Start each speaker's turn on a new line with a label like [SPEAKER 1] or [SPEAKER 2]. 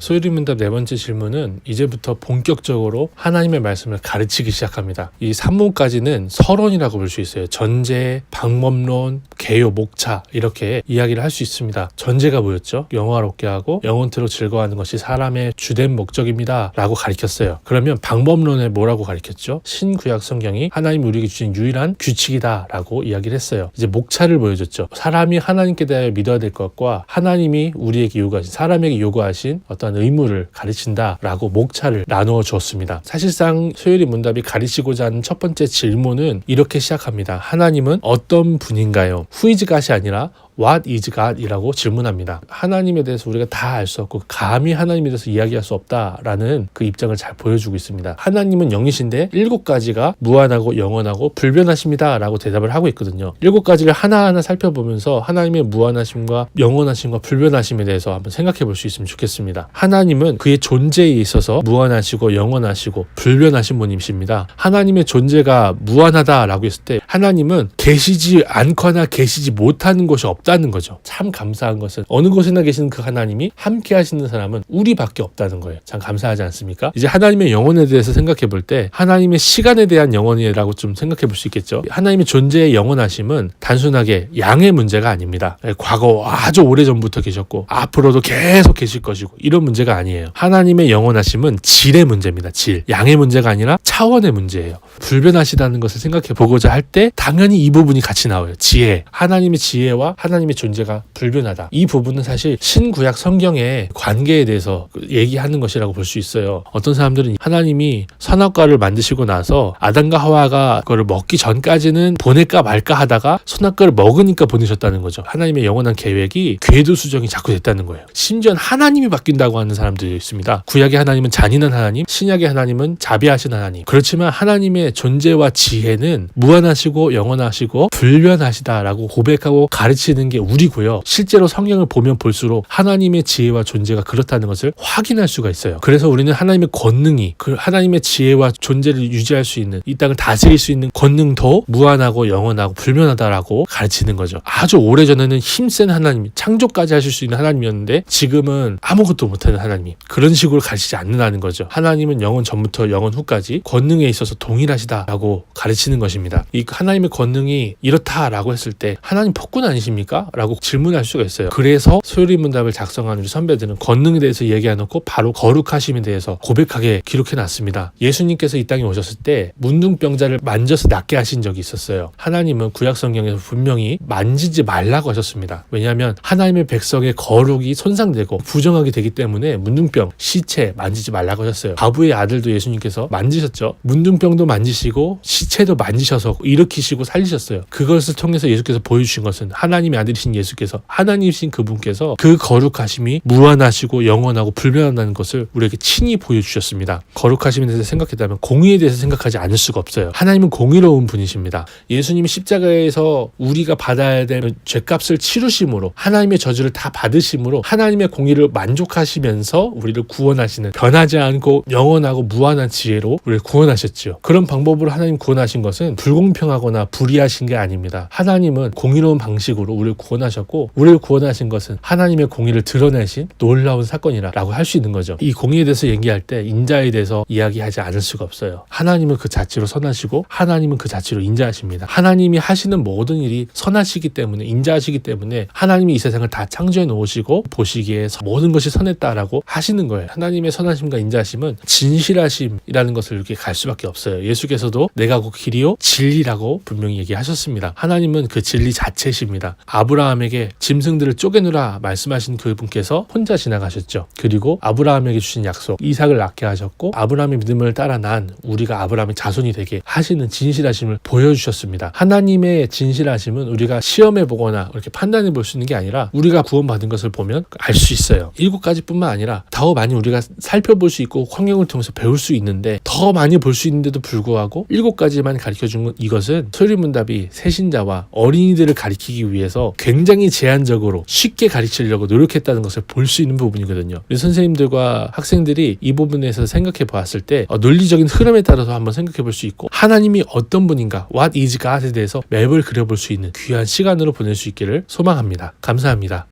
[SPEAKER 1] 소유리문답 네 번째 질문은 이제부터 본격적으로 하나님의 말씀을 가르치기 시작합니다. 이 3문까지는 서론이라고 볼 수 있어요. 전제, 방법론, 개요, 목차 이렇게 이야기를 할 수 있습니다. 전제가 뭐였죠? 영화롭게 하고 영혼토록 즐거워하는 것이 사람의 주된 목적입니다 라고 가르쳤어요. 그러면 방법론에 뭐라고 가르쳤죠? 신구약 성경이 하나님 우리에게 주신 유일한 규칙이다 라고 이야기를 했어요. 이제 목차를 보여줬죠. 사람이 하나님께 대하여 믿어야 될 것과 하나님이 우리에게 요구하신, 사람에게 요구하신 어떤 의무를 가르친다 라고 목차를 나누어 주었습니다. 사실상 소유리 문답이 가르치고자 하는 첫 번째 질문은 이렇게 시작합니다. 하나님은 어떤 분인가요? Who is God이 아니라 What is God? 이라고 질문합니다. 하나님에 대해서 우리가 다 알 수 없고 감히 하나님에 대해서 이야기할 수 없다라는 그 입장을 잘 보여주고 있습니다. 하나님은 영이신데 7가지가 무한하고 영원하고 불변하십니다 라고 대답을 하고 있거든요. 7가지를 하나하나 살펴보면서 하나님의 무한하심과 영원하심과 불변하심에 대해서 한번 생각해 볼 수 있으면 좋겠습니다. 하나님은 그의 존재에 있어서 무한하시고 영원하시고 불변하신 분이십니다. 하나님의 존재가 무한하다라고 했을 때 하나님은 계시지 않거나 계시지 못하는 것이 없다는 거죠. 참 감사한 것은 어느 곳에나 계시는 그 하나님이 함께 하시는 사람은 우리밖에 없다는 거예요. 참 감사하지 않습니까? 이제 하나님의 영혼에 대해서 생각해 볼 때 하나님의 시간에 대한 영혼이라고 좀 생각해 볼 수 있겠죠. 하나님의 존재의 영원하심은 단순하게 양의 문제가 아닙니다. 과거 아주 오래전부터 계셨고 앞으로도 계속 계실 것이고 이런 문제가 아니에요. 하나님의 영원하심은 질의 문제입니다. 질. 양의 문제가 아니라 차원의 문제예요. 불변하시다는 것을 생각해 보고자 할 때 당연히 이 부분이 같이 나와요. 지혜. 하나님의 지혜와 하나님의 존재가 불변하다. 이 부분은 사실 신구약 성경의 관계에 대해서 얘기하는 것이라고 볼 수 있어요. 어떤 사람들은 하나님이 선악과를 만드시고 나서 아담과 하와가 그거를 먹기 전까지는 보낼까 말까 하다가 선악과를 먹으니까 보내셨다는 거죠. 하나님의 영원한 계획이 궤도 수정이 자꾸 됐다는 거예요. 심지어 하나님이 바뀐다고 하는 사람들이 있습니다. 구약의 하나님은 잔인한 하나님, 신약의 하나님은 자비하신 하나님. 그렇지만 하나님의 존재와 지혜는 무한하시고 영원하시고 불변하시다라고 고백하고 가르치는 게 우리고요. 실제로 성경을 보면 볼수록 하나님의 지혜와 존재가 그렇다는 것을 확인할 수가 있어요. 그래서 우리는 하나님의 권능이, 그 하나님의 지혜와 존재를 유지할 수 있는, 이 땅을 다스릴 수 있는 권능도 무한하고 영원하고 불변하다라고 가르치는 거죠. 아주 오래전에는 힘센 하나님, 창조까지 하실 수 있는 하나님이었는데 지금은 아무것도 못하는 하나님, 그런 식으로 가르치지 않는다는 거죠. 하나님은 영원 전부터 영원 후까지 권능에 있어서 동일하시다라고 가르치는 것입니다. 이 하나님의 권능이 이렇다라고 했을 때 하나님 폭군 아니십니까? 라고 질문할 수가 있어요. 그래서 소유리 문답을 작성한 우리 선배들은 권능에 대해서 얘기해놓고 바로 거룩하심에 대해서 고백하게 기록해놨습니다. 예수님께서 이 땅에 오셨을 때 문둥병자를 만져서 낫게 하신 적이 있었어요. 하나님은 구약 성경에서 분명히 만지지 말라고 하셨습니다. 왜냐하면 하나님의 백성의 거룩이 손상되고 부정하게 되기 때문에 문둥병, 시체 만지지 말라고 하셨어요. 과부의 아들도 예수님께서 만지셨죠. 문둥병도 만지시고 시체도 만지셔서 일으키시고 살리셨어요. 그것을 통해서 예수께서 보여주신 것은 하나님의 아들이신 예수께서, 하나님이신 그분께서 그 거룩하심이 무한하시고 영원하고 불변하다는 것을 우리에게 친히 보여주셨습니다. 거룩하심에 대해서 생각했다면 공의에 대해서 생각하지 않을 수가 없어요. 하나님은 공의로운 분이십니다. 예수님이 십자가에서 우리가 받아야 될 죄값을 치르심으로 하나님의 저주를 다 받으심으로 하나님의 공의를 만족하시면서 우리를 구원하시는, 변하지 않고 영원하고 무한한 지혜로 우리를 구원하셨지요. 그런 방법으로 하나님 구원하신 것은 불공평하거나 불의하신 게 아닙니다. 하나님은 공의로운 방식으로 우리를 구원하셨고, 우리를 구원하신 것은 하나님의 공의를 드러내신 놀라운 사건이라고 할 수 있는 거죠. 이 공의에 대해서 얘기할 때 인자에 대해서 이야기하지 않을 수가 없어요. 하나님은 그 자체로 선하시고 하나님은 그 자체로 인자하십니다. 하나님이 하시는 모든 일이 선하시기 때문에, 인자하시기 때문에 하나님이 이 세상을 다 창조해 놓으시고 보시기에 모든 것이 선했다라고 하시는 거예요. 하나님의 선하심과 인자하심은 진실하심이라는 것을 이렇게 갈 수밖에 없어요. 예수께서도 내가 곧 길이요 진리라고 분명히 얘기하셨습니다. 하나님은 그 진리 자체십니다. 아브라함에게 짐승들을 쪼개누라 말씀하신 그분께서 혼자 지나가셨죠. 그리고 아브라함에게 주신 약속, 이삭을 낳게 하셨고 아브라함의 믿음을 따라 난 우리가 아브라함의 자손이 되게 하시는 진실하심을 보여주셨습니다. 하나님의 진실하심은 우리가 시험해 보거나 이렇게 판단해 볼 수 있는 게 아니라 우리가 구원받은 것을 보면 알 수 있어요. 7가지뿐만 아니라 더 많이 우리가 살펴볼 수 있고 환경을 통해서 배울 수 있는데, 더 많이 볼 수 있는데도 불구하고 7가지만 가르쳐준 이것은 소유리 문답이 새신자와 어린이들을 가르치기 위해서 굉장히 제한적으로 쉽게 가르치려고 노력했다는 것을 볼 수 있는 부분이거든요. 우리 선생님들과 학생들이 이 부분에서 생각해 보았을 때 논리적인 흐름에 따라서 한번 생각해 볼 수 있고, 하나님이 어떤 분인가, What is God에 대해서 맵을 그려볼 수 있는 귀한 시간으로 보낼 수 있기를 소망합니다. 감사합니다.